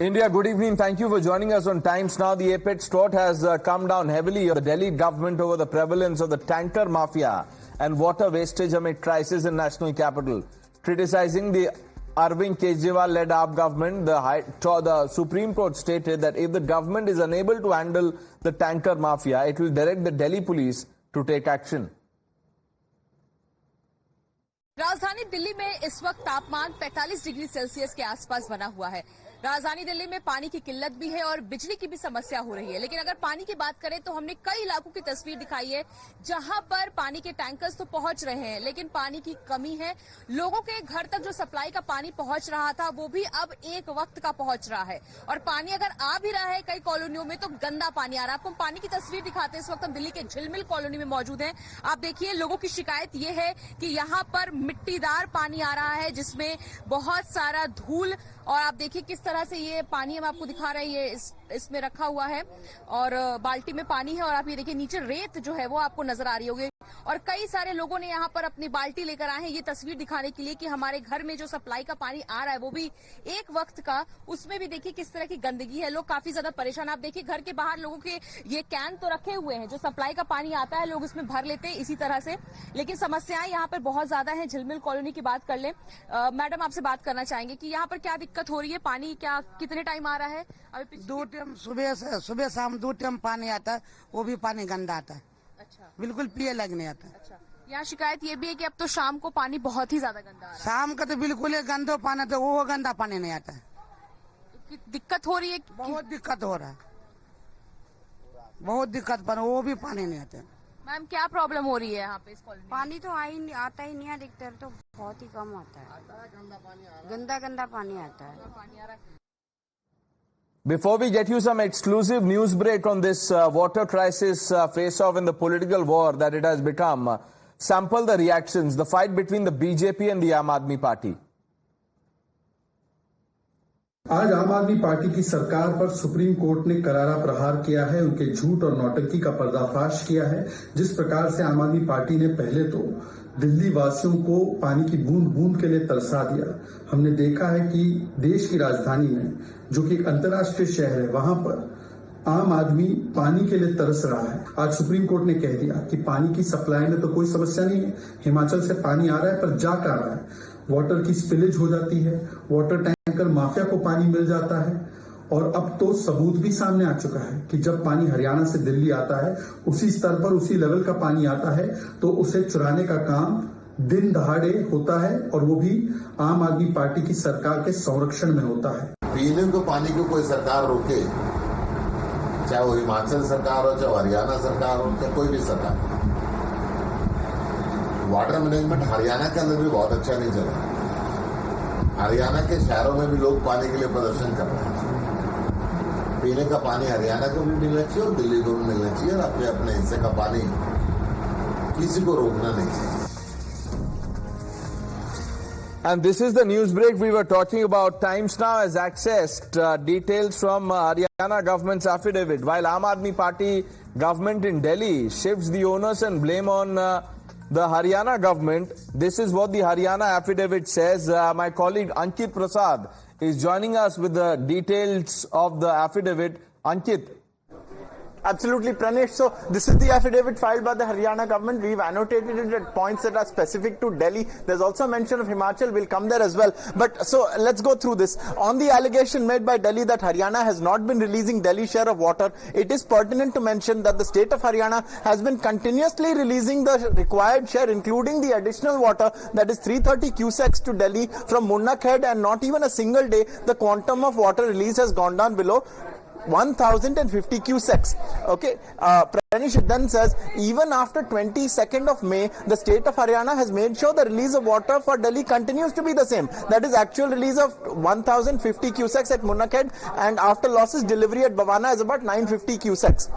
India, good evening. Thank you for joining us on Times Now. The apex tort has come down heavily on the Delhi government over the prevalence of the tanker mafia and water wastage amid crisis in national capital. Criticizing the Arvind Kejriwal-led AAP government, the Supreme Court stated that if the government is unable to handle the tanker mafia, it will direct the Delhi police to take action. राजधानी दिल्ली में इस वक्त तापमान 45 degree Celsius के आसपास बना हुआ है। राजधानी दिल्ली में पानी की किल्लत भी है और बिजली की भी समस्या हो रही है। लेकिन अगर पानी की बात करें तो हमने कई इलाकों की तस्वीर दिखाई है जहां पर पानी के टैंकर्स तो पहुंच रहे हैं, लेकिन पानी की कमी है। लोगों के घर तक जो सप्लाई का पानी पहुंच रहा था वो भी अब एक वक्त का पहुंच रहा है, और पानी अगर आ भी रहा है कई कॉलोनियों में तो गंदा पानी आ रहा है। आपको पानी की तस्वीर दिखाते हैं। इस वक्त हम दिल्ली के झिलमिल कॉलोनी में मौजूद हैं। आप देखिए, लोगों की शिकायत ये है कि यहाँ पर मिट्टीदार पानी आ रहा है जिसमें बहुत सारा धूल, और आप देखिए किस तरह से ये पानी हम आपको दिखा रहे हैं। ये इसमें रखा हुआ है और बाल्टी में पानी है, और आप ये देखिए नीचे रेत जो है वो आपको नजर आ रही होगी। और कई सारे लोगों ने यहाँ पर अपनी बाल्टी लेकर आए हैं ये तस्वीर दिखाने के लिए कि हमारे घर में जो सप्लाई का पानी आ रहा है वो भी एक वक्त का, उसमें भी देखिए किस तरह की गंदगी है। लोग काफी ज्यादा परेशान। आप देखिए घर के बाहर लोगों के ये कैन तो रखे हुए हैं, जो सप्लाई का पानी आता है लोग उसमें भर लेते हैं इसी तरह से, लेकिन समस्याएं यहाँ पर बहुत ज्यादा है। झिलमिल कॉलोनी की बात कर लें, मैडम आपसे बात करना चाहेंगे कि यहाँ पर क्या दिक्कत हो रही है? पानी क्या कितने टाइम आ रहा है? अभी 2 टाइम सुबह शाम 2 टाइम पानी आता है, वो भी पानी गंदा आता है। अच्छा, बिल्कुल पिए लगने आता है। अच्छा, यहाँ शिकायत ये भी है कि अब तो शाम को पानी बहुत ही ज्यादा गंदा आ रहा है। शाम का तो बिल्कुल ही गंदा पानी, तो वो गंदा पानी नहीं आता है। तो दिक्कत हो रही है? बहुत दिक्कत हो रहा है, बहुत दिक्कत पर वो भी पानी नहीं आता है। मैम क्या प्रॉब्लम हो रही है यहाँ पे इस कॉलोनी में? पानी तो आता ही नहीं है, अधिकतर तो बहुत ही कम आता है। गंदा पानी आता है। पानी आ रहा है। Before we get you some exclusive news break on this water crisis face-off in the political war that it has become, sample the reactions, the fight between the BJP and the Aam Aadmi Party. आज आम आदमी party की सरकार पर supreme court ने करारा प्रहार किया है, उनके झूठ और नौटंकी का पर्दाफाश किया है। जिस प्रकार से आम आदमी पार्टी ने पहले तो दिल्ली वासियों को पानी की बूंद बूंद के लिए तरसा दिया। हमने देखा है कि देश की राजधानी में, जो कि एक अंतर्राष्ट्रीय शहर है, वहां पर आम आदमी पानी के लिए तरस रहा है। आज सुप्रीम कोर्ट ने कह दिया कि पानी की सप्लाई में तो कोई समस्या नहीं है, हिमाचल से पानी आ रहा है, पर जा कर रहा है, वाटर की स्पिलेज हो जाती है, वाटर टैंकर माफिया को पानी मिल जाता है। और अब तो सबूत भी सामने आ चुका है कि जब पानी हरियाणा से दिल्ली आता है, उसी स्तर पर उसी लेवल का पानी आता है तो उसे चुराने का काम दिन दहाड़े होता है, और वो भी आम आदमी पार्टी की सरकार के संरक्षण में होता है। पीने को पानी को कोई सरकार रोके, चाहे वो हिमाचल सरकार हो, चाहे हरियाणा सरकार हो, चाहे कोई भी सरकार। वाटर मैनेजमेंट हरियाणा के अंदर भी बहुत अच्छा नहीं चला। हरियाणा के शहरों में भी लोग पानी के लिए प्रदर्शन कर रहे हैं। पीने का पानी हरियाणा को भी मिलना चाहिए और दिल्ली को भी मिलना चाहिए, और अपने अपने हिस्से का पानी किसी को रोकना नहीं चाहिए। And this is the news break we were talking about. Times Now has accessed details from Haryana government's affidavit. While Aam Aadmi Party government in Delhi shifts the onus and blame on the Haryana government, this is what the Haryana affidavit says. My colleague Ankit Prasad is joining us with the details of the affidavit. Ankit. Absolutely, Pranesh. So this is the affidavit filed by the Haryana government. We've annotated it at points that are specific to Delhi. There's also mention of Himachal. We'll come there as well. But so let's go through this. On the allegation made by Delhi that Haryana has not been releasing Delhi's share of water, it is pertinent to mention that the state of Haryana has been continuously releasing the required share, including the additional water that is 330 cusecs to Delhi from Munnak Head, and not even a single day the quantum of water release has gone down below 1050 cusecs. Okay, Pranish then says even after 22nd of May, the state of Haryana has made sure the release of water for Delhi continues to be the same. That is actual release of 1050 cusecs at Munnak Head, and after losses delivery at Bhavana is about 950 cusecs.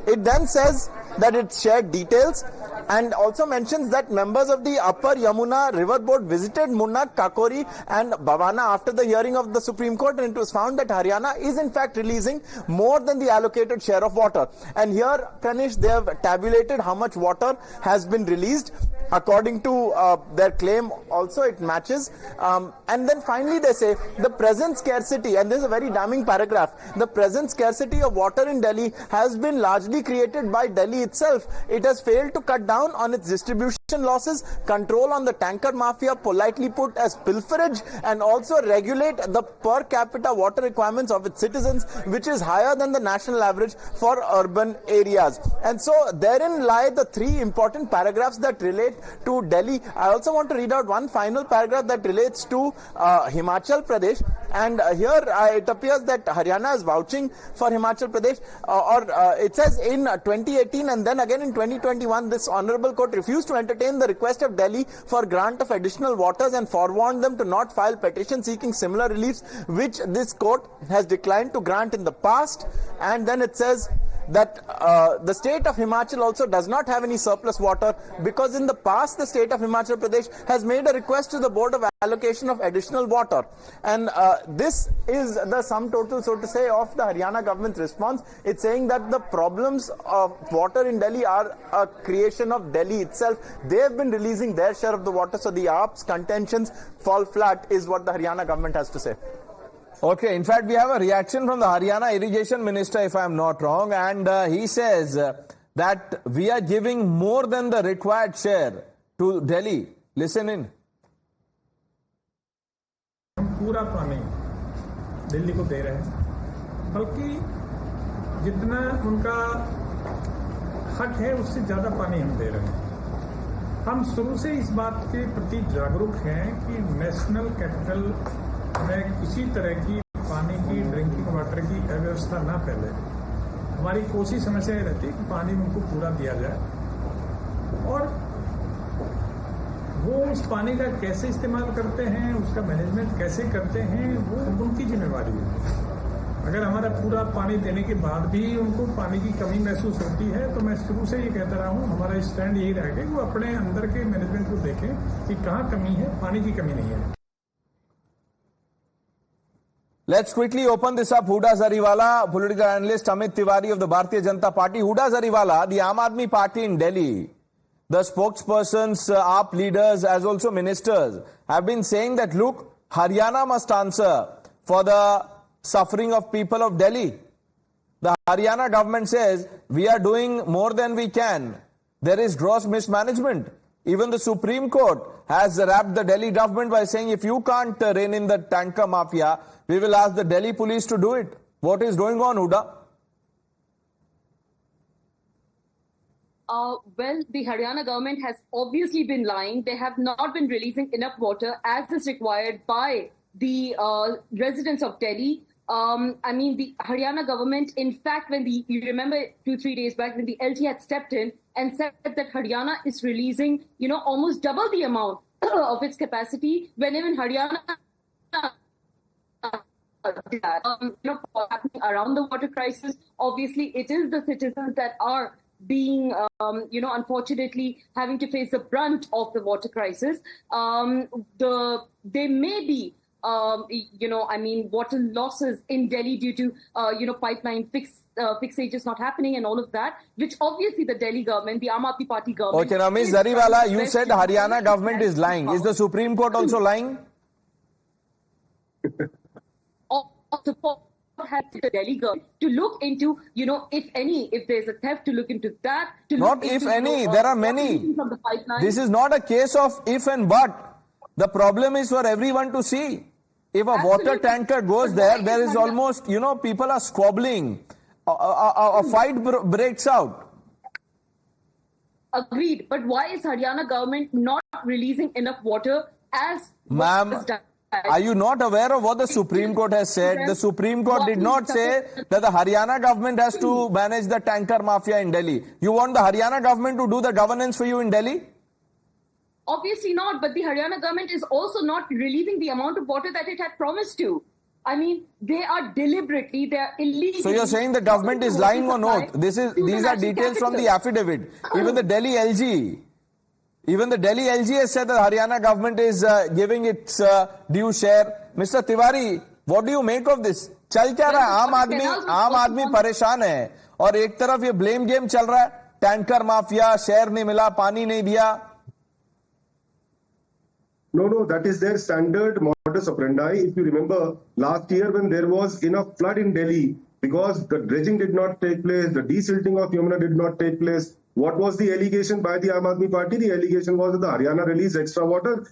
It then says that it shared details and also mentions that members of the Upper Yamuna River Board visited Munnak, Kakori and Bhavana after the hearing of the Supreme Court, and it was found that Haryana is in fact releasing more than the allocated share of water. And here, Pranish, they have tabulated how much water has been released. according to their claim also it matches. And then finally they say the present scarcity, and this is a very damning paragraph, the present scarcity of water in Delhi has been largely created by Delhi itself. It has failed to cut down on its distribution losses, control on the tanker mafia, politely put as pilferage, and also regulate the per capita water requirements of its citizens, which is higher than the national average for urban areas. And so therein lie the three important paragraphs that relate to Delhi. I also want to read out one final paragraph that relates to Himachal Pradesh, and here it appears that Haryana is vouching for Himachal Pradesh, it says in 2018 and then again in 2021 this honorable court refused to entertain the request of Delhi for grant of additional waters and forewarned them to not file petitions seeking similar reliefs, which this court has declined to grant in the past. And then it says that the state of Himachal also does not have any surplus water because in the past the state of Himachal Pradesh has made a request to the Board of Allocation of additional water. And this is the sum total, so to say, of the Haryana government's response. It's saying that the problems of water in Delhi are a creation of Delhi itself. They have been releasing their share of the water, so the AAP's contentions fall flat is what the Haryana government has to say. Okay, in fact, we have a reaction from the Haryana Irrigation Minister, if I am not wrong, and he says that we are giving more than the required share to Delhi. Listen in. पूरा पानी दिल्ली को दे रहे हैं, बल्कि जितना उनका हक है उससे ज्यादा पानी हम दे रहे हैं। हम शुरू से इस बात के प्रति जागरूक हैं कि नेशनल कैपिटल में किसी तरह की पानी की ड्रिंकिंग वाटर की अव्यवस्था ना फैले। हमारी कोशिश हमेशा ये रहती है कि पानी उनको पूरा दिया जाए, और वो उस पानी का कैसे इस्तेमाल करते हैं, उसका मैनेजमेंट कैसे करते हैं, वो उनकी जिम्मेवारी है। अगर हमारा पूरा पानी देने के बाद भी उनको पानी की कमी महसूस होती है, तो मैं शुरू से ये कहता रहा हूँ, हमारा स्टैंड यही रहेगा कि वो अपने अंदर के मैनेजमेंट को देखें कि कहाँ कमी है, पानी की कमी नहीं है। Let's quickly open this up. Huda Zariwala, political analyst Amit Tiwari of the Bharatiya Janata Party. Huda Zariwala, the Aam Aadmi Party in Delhi, the spokespersons, AAP leaders as also ministers have been saying that, look, Haryana must answer for the suffering of people of Delhi. The Haryana government says we are doing more than we can. There is gross mismanagement. Even the Supreme Court has wrapped the Delhi government by saying if you can't rein in the tanker mafia, we will ask the Delhi police to do it. What is going on, Huda? Well, the Haryana government has obviously been lying. They have not been releasing enough water as is required by the residents of Delhi. I mean, the Haryana government, in fact, you remember 2-3 days back when the LT had stepped in and said that Haryana is releasing, almost double the amount of its capacity, when even Haryana happening around the water crisis. Obviously, it is the citizens that are being, unfortunately having to face the brunt of the water crisis. There may be, water losses in Delhi due to, pipeline fixages not happening and all of that, which obviously the Delhi government, the Aam Aadmi Party government... Okay, now Ms. Zariwala, you said Haryana government is lying. Is the Supreme Court also lying? Has the Delhi government to look into, if there's a theft, to look into that. Not if any, there are many. This is not a case of if and but. The problem is for everyone to see. If a water tanker goes there, there is almost, people are squabbling. A fight breaks out. Agreed. But why is Haryana government not releasing enough water as... Ma'am, are you not aware of what the Supreme Court has said? The Supreme Court did not say that the Haryana government has to manage the tanker mafia in Delhi. You want the Haryana government to do the governance for you in Delhi? Obviously not, but the Haryana government is also not releasing the amount of water that it had promised to. I mean, they are illegally. So you're saying the government is lying on oath. These are details from the affidavit. Even the Delhi LG has said that Haryana government is giving its due share. Mr. Tiwari, what do you make of this? चल क्या रहा है? आम आदमी परेशान है और एक तरफ ये ब्लेम गेम चल रहा है, टैंकर माफिया, शेयर नहीं मिला, पानी नहीं दिया. No, that is their standard modus operandi. If you remember, last year when there was enough flood in Delhi, because the dredging did not take place, the desilting of Yamuna did not take place, what was the allegation by the Aam Aadmi Party? The allegation was that the Haryana released extra water.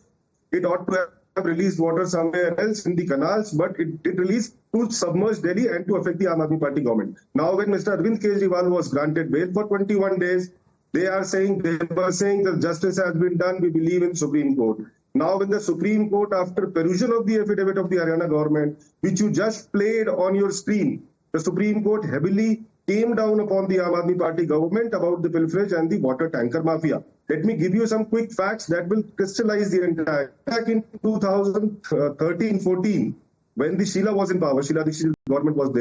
It ought to have released water somewhere else in the canals, but it released to submerge Delhi and to affect the Aam Aadmi Party government. Now, when Mr. Arvind Kejriwal was granted bail for 21 days, they were saying that justice has been done. We believe in Supreme Court. Now, when the Supreme Court, after perusal of the affidavit of the Haryana government, which you just played on your screen, the Supreme Court heavily came down upon the Aam Aadmi Party government about the pilferage and the water tanker mafia. Let me give you some quick facts that will crystallize the entire. Back in 2013-14, when the Sheila was in power, Sheila Dikshit's government was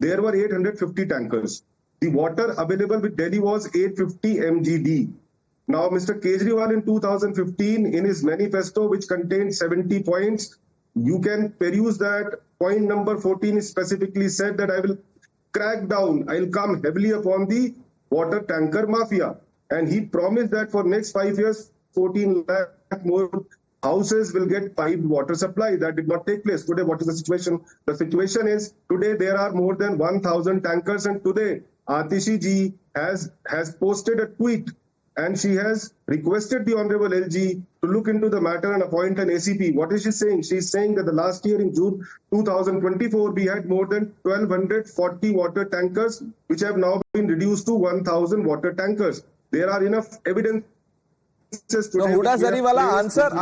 there were 850 tankers. The water available with Delhi was 850 MGD. Now, Mr. Kejriwal in 2015, in his manifesto, which contained 70 points, you can peruse that. Point number 14 is specifically said that I will crack down, I will come heavily upon the water tanker mafia. And he promised that for next 5 years, 14 lakh more houses will get piped water supply. That did not take place. Today, what is the situation? The situation is, today there are more than 1,000 tankers, and today Atishi ji has posted a tweet, and she has requested the Honorable LG to look into the matter and appoint an ACP. What is she saying? She is saying that the last year in June 2024, we had more than 1,240 water tankers, which have now been reduced to 1,000 water tankers. There are enough evidence. No, Huda Zariwala, answer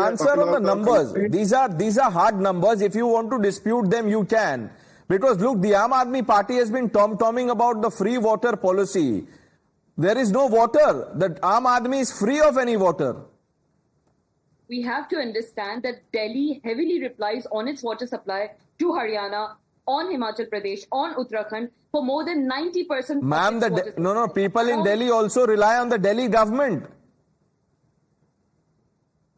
on the numbers. These are hard numbers. If you want to dispute them, you can. Because look, the Aam Aadmi Party has been tom-tomming about the free water policy. There is no water. The Aam Aadmi is free of any water. We have to understand that Delhi heavily relies on its water supply to Haryana, on Himachal Pradesh, on Uttarakhand for more than 90%. Ma'am, people in Delhi also rely on the Delhi government.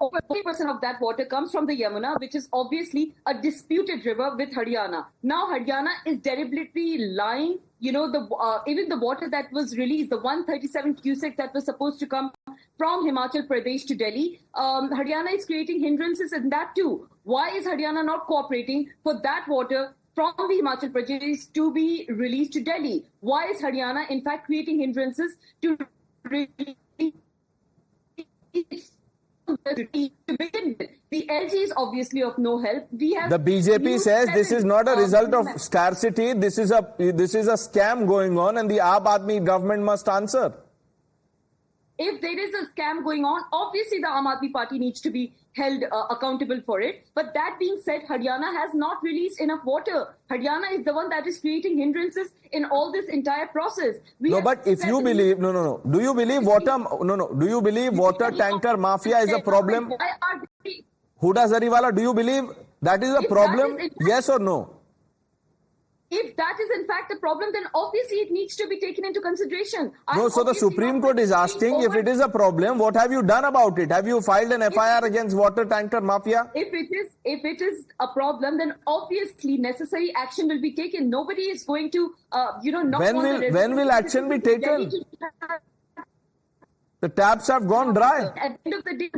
Over 40% of that water comes from the Yamuna, which is obviously a disputed river with Haryana. Now Haryana is deliberately lying. You know, even the water that was released, the 137 cusecs that was supposed to come from Himachal Pradesh to Delhi, Haryana is creating hindrances in that too. Why is Haryana not cooperating for that water from the Himachal Pradesh to be released to Delhi? Why is Haryana in fact creating hindrances to release? The LG is obviously of no help. The BJP says this is not a result of scarcity. This is a scam going on, and the Aam Aadmi government must answer. If there is a scam going on, obviously the Aam Aadmi Party needs to be held accountable for it. But that being said, Haryana has not released enough water. Haryana is the one that is creating hindrances in all this entire process. But if you believe, do you believe do you believe water tanker mafia is a problem? Huda Zariwala, do you believe that is a problem? Yes or no? If that is in fact the problem, then obviously it needs to be taken into consideration. No, so the Supreme Court is asking, if it is a problem, what have you done about it? Have you filed an FIR against water tanker mafia? If it is a problem, then obviously necessary action will be taken. Nobody is going to, When will action be taken? The taps have gone dry. At the end of the day,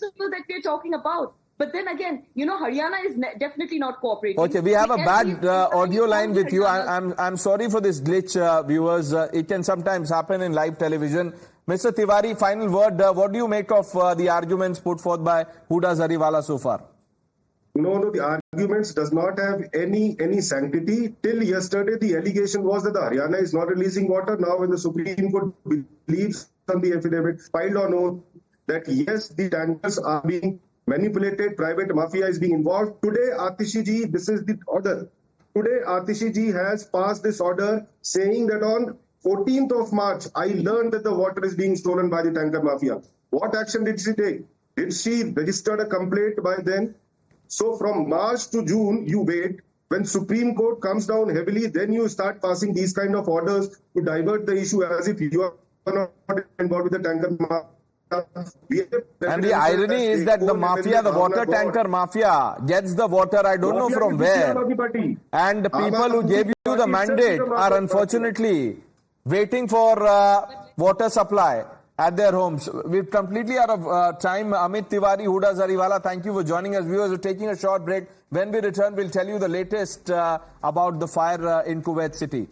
that we are talking about. But then again, Haryana is definitely not cooperating. Okay, we have a bad audio line with you. I'm sorry for this glitch, viewers. It can sometimes happen in live television. Mr. Tiwari, final word. What do you make of the arguments put forth by Huda Zariwala so far? No, the arguments does not have any sanctity. Till yesterday, the allegation was that the Haryana is not releasing water. Now, when the Supreme Court believes on the affidavit filed on oath that yes, the tankers are being manipulated, private mafia is being involved. Today, Atishi ji, this is the order. Today, Atishi ji has passed this order saying that on 14th of March, I learned that the water is being stolen by the tanker mafia. What action did she take? Did she register a complaint by then? So from March to June, you wait. When Supreme Court comes down heavily, then you start passing these kind of orders to divert the issue as if you are not involved with the tanker mafia. And the irony is that the mafia, the water tanker mafia, gets the water, I don't know from where. And the people who gave you the mandate are unfortunately waiting for water supply. at their homes. We're completely out of time. Amit Tiwari, Huda Zariwala, thank you for joining us. Viewers, we're taking a short break. When we return, we'll tell you the latest about the fire in Kuwait City.